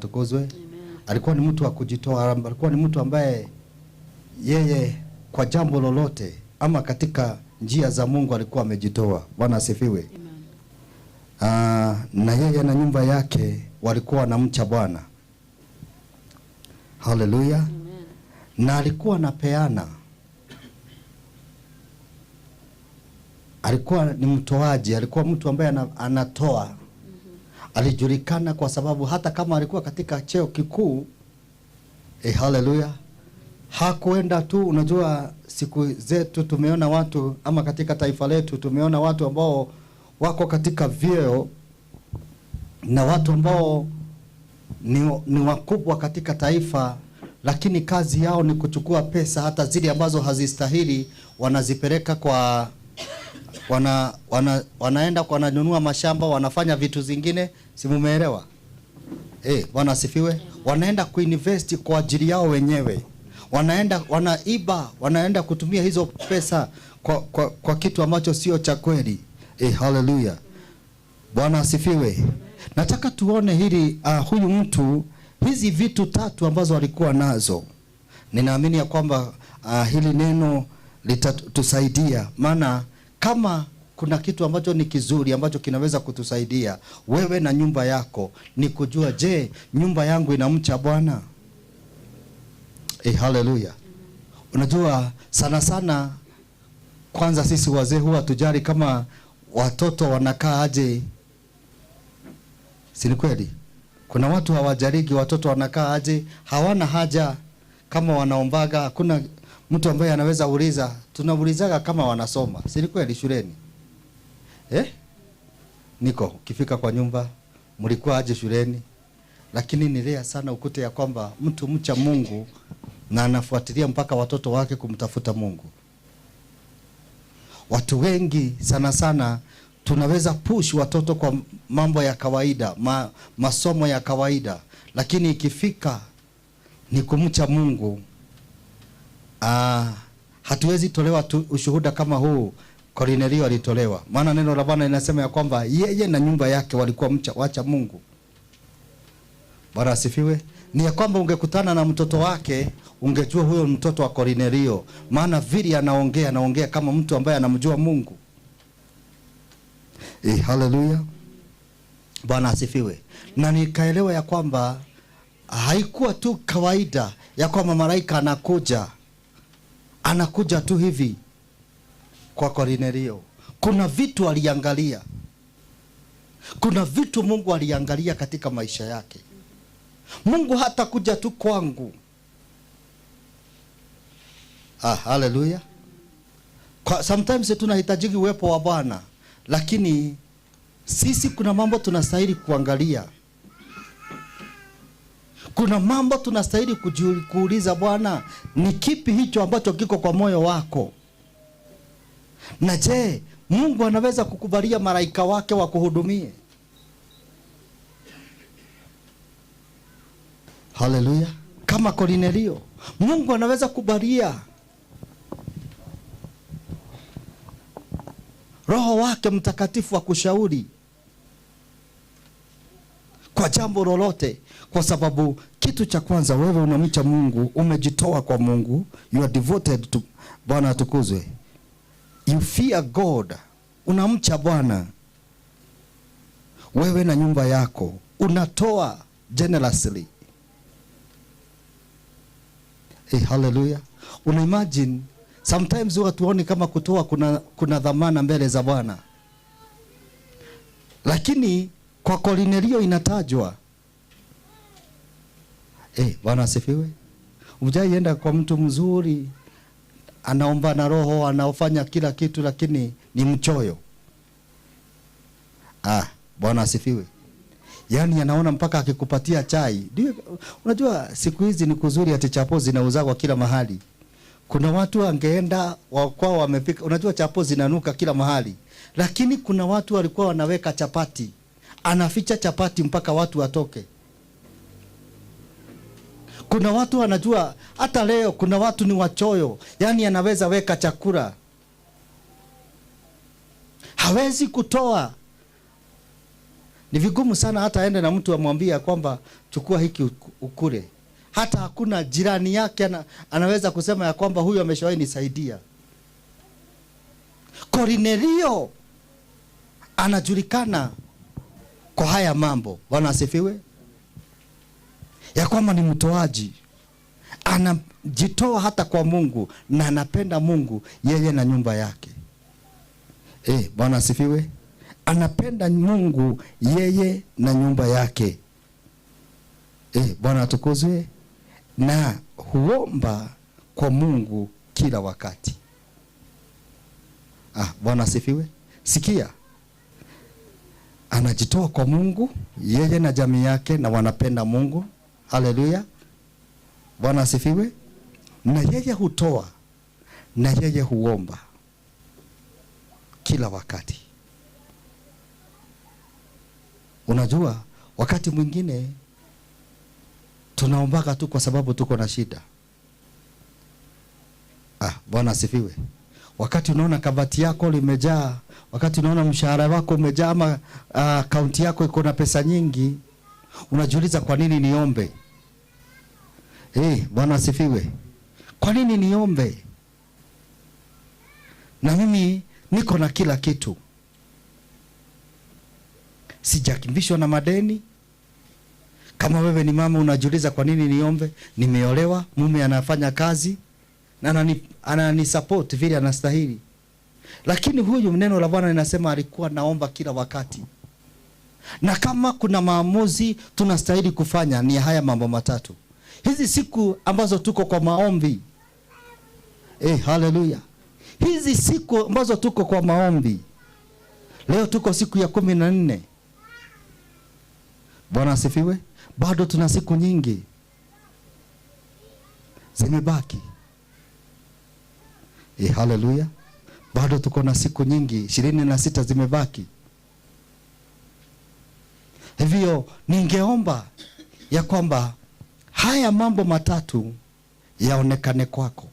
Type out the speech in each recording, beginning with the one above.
atukuzwe. Alikuwa ni mtu wa kujitoa, alikuwa ni mtu ambaye yeye kwa jambo lolote ama katika njia za Mungu alikuwa amejitoa. Bwana asifiwe. Na yeye na nyumba yake walikuwa wanamcha Bwana. Haleluya. Na alikuwa anapeana. Alikuwa ni mtoaji, alikuwa mtu ambaye anatoa. Alijulikana kwa sababu hata kama alikuwa katika cheo kikuu, haleluya, hakuenda tu. Unajua siku zetu tumeona watu, ama katika taifa letu tumeona watu ambao wako katika vyeo na watu ambao ni wakubwa katika taifa, lakini kazi yao ni kuchukua pesa hata zile ambazo hazistahili, wanazipeleka kwa wanaenda kwa wananunua mashamba, wanafanya vitu zingine, si mumeelewa? Bwana asifiwe. Wanaenda kuinvest kwa ajili yao wenyewe. Wanaiba, wanaenda kutumia hizo pesa kwa kitu ambacho sio cha kweli. Haleluya. Bwana asifiwe. Nataka tuone hili huyu mtu, hizi vitu tatu ambazo alikuwa nazo. Ninaamini ya kwamba hili neno litatusaidia, maana kama kuna kitu ambacho ni kizuri ambacho kinaweza kutusaidia wewe na nyumba yako, ni kujua, je, nyumba yangu inamcha Bwana? Haleluya. Unajua sana sana, kwanza sisi wazee huwa tujali kama watoto wanakaa aje. Si ni kweli? Kuna watu hawajariki watoto wanakaa aje, hawana haja kama wanaombaga. Hakuna mtu ambaye anaweza uliza, tunaulizaga kama wanasoma. Si ni kweli shuleni? Niko ukifika kwa nyumba, mlikuwa aje shuleni? Lakini nilea sana ukute ya kwamba mtu mcha Mungu na anafuatilia mpaka watoto wake kumtafuta Mungu. Watu wengi sana sana tunaweza push watoto kwa mambo ya kawaida, masomo ya kawaida, lakini ikifika ni kumcha Mungu, hatuwezi tolewa ushuhuda kama huu Kornelio alitolewa. Maana neno la Bwana linasema ya kwamba yeye na nyumba yake walikuwa wacha Mungu. Bwana asifiwe. Ni ya kwamba ungekutana na mtoto wake, ungejua huyo mtoto wa Kornelio, maana vile anaongea kama mtu ambaye anamjua Mungu. Haleluya. Bwana asifiwe. Na nikaelewa ya kwamba haikuwa tu kawaida ya kwamba malaika anakuja tu hivi kwa Kornelio. Kuna vitu aliangalia. Kuna vitu Mungu aliangalia katika maisha yake. Mungu hata kuja tu kwangu. Haleluya. Sometimes tunahitaji uwepo wa Bwana, lakini sisi kuna mambo tunastahili kuangalia. Kuna mambo tunastahili kuuliza Bwana, ni kipi hicho ambacho kiko kwa moyo wako? Na je, Mungu anaweza kukubalia malaika wake wa kuhudumie? Haleluya. Kama Kornelio, Mungu anaweza kubalia Roho wake Mtakatifu wa kushauri kwa jambo lolote, kwa sababu kitu cha kwanza, wewe unamcha Mungu, umejitoa kwa Mungu, you are devoted to Bwana atukuzwe. You fear God, unamcha Bwana. Wewe na nyumba yako unatoa generously. Hallelujah. Una imagine sometimes watu waoni kama kutoa kuna dhamana mbele za Bwana, lakini kwa Kornelio inatajwa. Bwana asifiwe. Ujaienda kwa mtu mzuri, anaomba na roho, anaofanya kila kitu, lakini ni mchoyo. Bwana asifiwe. Yaani anaona mpaka akikupatia chai. Unajua siku hizi ni kuzuri, ati chapo zinauzwa kila mahali. Kuna watu angeenda kwao wamepika, unajua chapo zinanuka kila mahali. Lakini kuna watu walikuwa wanaweka chapati, anaficha chapati mpaka watu watoke. Kuna watu wanajua, hata leo kuna watu ni wachoyo, yani anaweza weka chakula, hawezi kutoa. Ni vigumu sana hata aende na mtu amwambia kwamba chukua hiki ukule. Hata hakuna jirani yake anaweza kusema ya kwamba huyu ameshawahi nisaidia. Kornelio anajulikana kwa haya mambo. Bwana asifiwe. Ya kwamba ni mtoaji. Anajitoa hata kwa Mungu na anapenda Mungu yeye na nyumba yake. Bwana asifiwe. Anapenda Mungu yeye na nyumba yake. Bwana atukuzwe. Na huomba kwa Mungu kila wakati. Bwana asifiwe. Sikia. Anajitoa kwa Mungu yeye na jamii yake na wanapenda Mungu. Haleluya. Bwana asifiwe. Na yeye hutoa na yeye huomba kila wakati. Unajua wakati mwingine tunaombaga tu kwa sababu tuko na shida. Bwana asifiwe. Wakati unaona kabati yako limejaa, wakati unaona mshahara wako umejaa, ama akaunti yako iko na pesa nyingi, unajiuliza kwa nini niombe? Bwana asifiwe. Kwa nini niombe? Na mimi niko na kila kitu. Sijakimbishwa na madeni. Kama wewe ni mama unajiuliza kwa nini niombe? Nimeolewa, mume anafanya kazi na anani support vile anastahili. Lakini huyu neno la Bwana linasema alikuwa naomba kila wakati. Na kama kuna maamuzi tunastahili kufanya ni haya mambo matatu. Hizi siku ambazo tuko kwa maombi. Haleluya. Hizi siku ambazo tuko kwa maombi. Leo tuko siku ya 14. Bwana asifiwe. Bado tuna siku nyingi zimebaki. Haleluya. Bado tuko na siku nyingi 26 zimebaki. Hivyo ningeomba ya kwamba haya mambo matatu yaonekane kwako.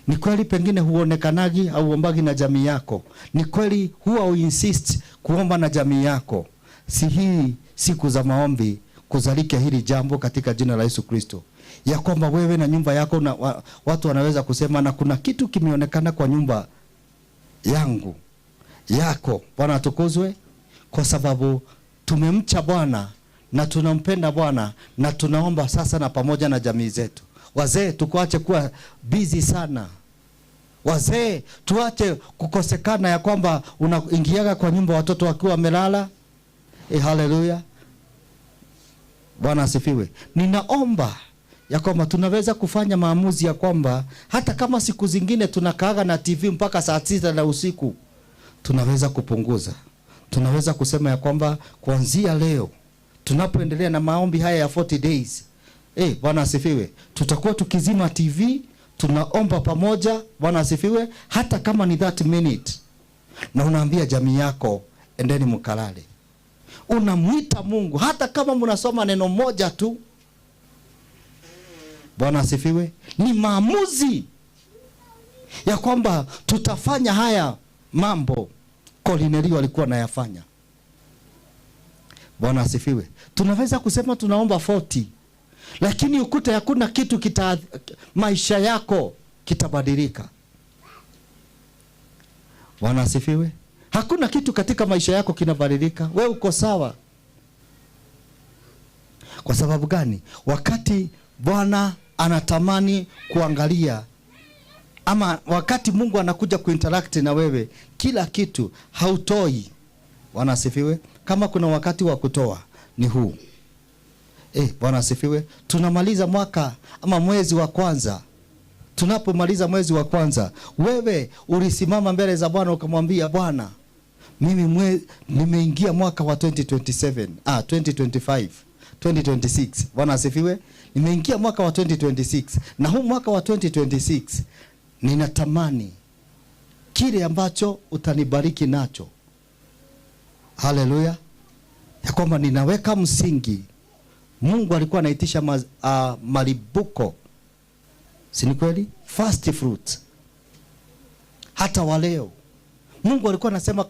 Ni kweli pengine huonekanagi au uombagi na jamii yako. Ni kweli huwa uinsist kuomba na jamii yako. Si hii siku za maombi kuzalike hili jambo katika jina la Yesu Kristo. Ya kwamba wewe na nyumba yako na watu wanaweza kusema na kuna kitu kimeonekana kwa nyumba yangu yako. Bwana atukuzwe. Kwa sababu tumemcha Bwana na tunampenda Bwana na tunaomba sasa na pamoja na jamii zetu. Wazee tukuache kuwa busy sana. Wazee tuache kukosekana ya kwamba unaingiaga kwa nyumba watoto wakiwa wamelala. Haleluya. Bwana asifiwe. Ninaomba ya kwamba tunaweza kufanya maamuzi ya kwamba hata kama siku zingine tunakaaga na TV mpaka saa 6 na usiku, tunaweza kupunguza. Tunaweza kusema ya kwamba kuanzia leo tunapoendelea na maombi haya ya 40 days. Bwana asifiwe. Tutakuwa tukizima TV, tunaomba pamoja. Bwana asifiwe. Hata kama ni 30 minutes. Na unaambia jamii yako endeni mkalale. Unamuita Mungu hata kama mnasoma neno moja tu. Bwana asifiwe. Ni maamuzi ya kwamba tutafanya haya mambo Kornelio alikuwa anayafanya. Bwana asifiwe. Tunaweza kusema tunaomba 40, lakini ukute hakuna kitu maisha yako kitabadilika. Bwana asifiwe. Hakuna kitu katika maisha yako kinabadilika. Wewe uko sawa. Kwa sababu gani? Wakati Bwana anatamani kuangalia, ama wakati Mungu anakuja kuinteract na wewe, kila kitu hautoi. Bwana asifiwe. Kama kuna wakati wa kutoa ni huu. Bwana asifiwe. Tunamaliza mwaka ama mwezi wa kwanza. Tunapomaliza mwezi wa kwanza, wewe ulisimama mbele za Bwana ukamwambia Bwana, mimi nimeingia mwaka wa 2025. 2026. Bwana asifiwe. Nimeingia mwaka wa 2026. Na huu mwaka wa 2026 ninatamani kile ambacho utanibariki nacho. Haleluya. Ya kwamba ninaweka msingi. Mungu alikuwa anaitisha malibuko. Si ni kweli? First fruit. Hata waleo Mungu alikuwa anasema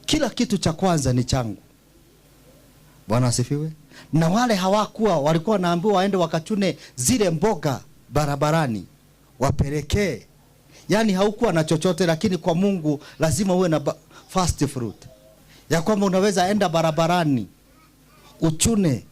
kila kitu cha kwanza ni changu. Bwana asifiwe. Na wale hawakuwa, walikuwa naambiwa waende wakachune zile mboga barabarani wapelekee. Yani haukuwa na chochote, lakini kwa Mungu lazima uwe na fast fruit. Ya kwamba unaweza enda barabarani uchune